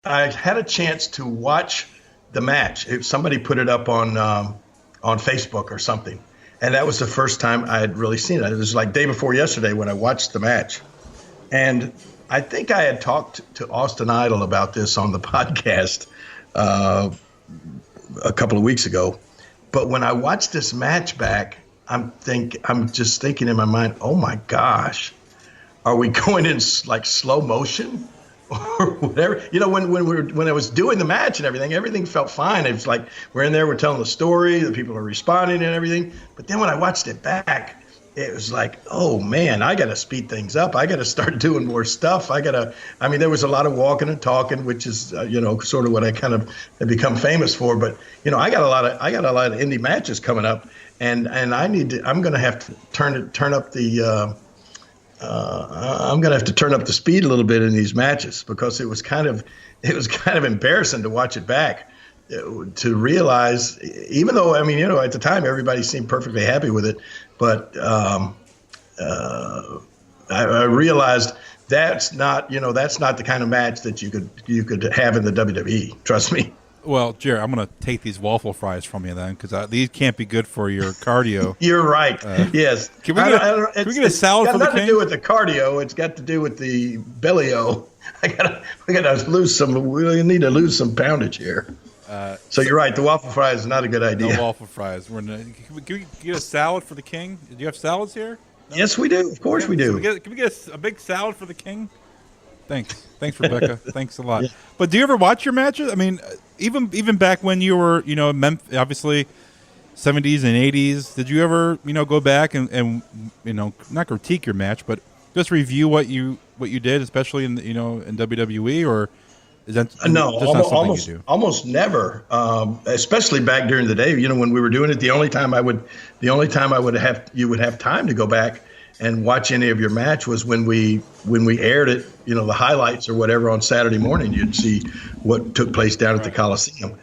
I had a chance to watch the match. Somebody put it up on Facebook or something, and that was the first time I had really seen it. It was like day before yesterday when I watched the match, and I think I had talked to Austin Idol about this on the podcast a couple of weeks ago. But when I watched this match back, I'm just thinking in my mind, oh my gosh, are we going in like slow motion or whatever? When I was doing the match and everything felt fine. It was like we're in there, we're telling the story, the people are responding and everything. But then when I watched it back, it was like, oh man, I got to speed things up. I got to start doing more stuff. There was a lot of walking and talking, which is, sort of what I kind of have become famous for. But, I got a lot of indie matches coming up, and I'm going to have to turn up the speed a little bit in these matches, because it was kind of embarrassing to watch it back, to realize, even though, at the time everybody seemed perfectly happy with it, but I realized that's not the kind of match that you could have in the WWE. Trust me. Well, Jerry, I'm going to take these waffle fries from you then, because these can't be good for your cardio. You're right. Yes. Can we get a salad for the king? It's got nothing to do with the cardio. It's got to do with the belly-o. We gotta lose some. We need to lose some poundage here. So you're right. The waffle fries is not a good idea. No waffle fries. Can we get a salad for the king? Do you have salads here? No? Yes, we do. Of course, we do. Can we get a big salad for the king? Thanks, Rebecca. Thanks a lot. Yeah. But do you ever watch your matches? Even back when you were, obviously 70s and 80s. Did you ever, go back and not critique your match, but just review what you did, especially in WWE, or is that no, not something you do? Almost never. Especially back during the day, when we were doing it. The only time you would have time to go back and watch any of your match was when we aired it, the highlights or whatever on Saturday morning. You'd see what took place down at the Coliseum.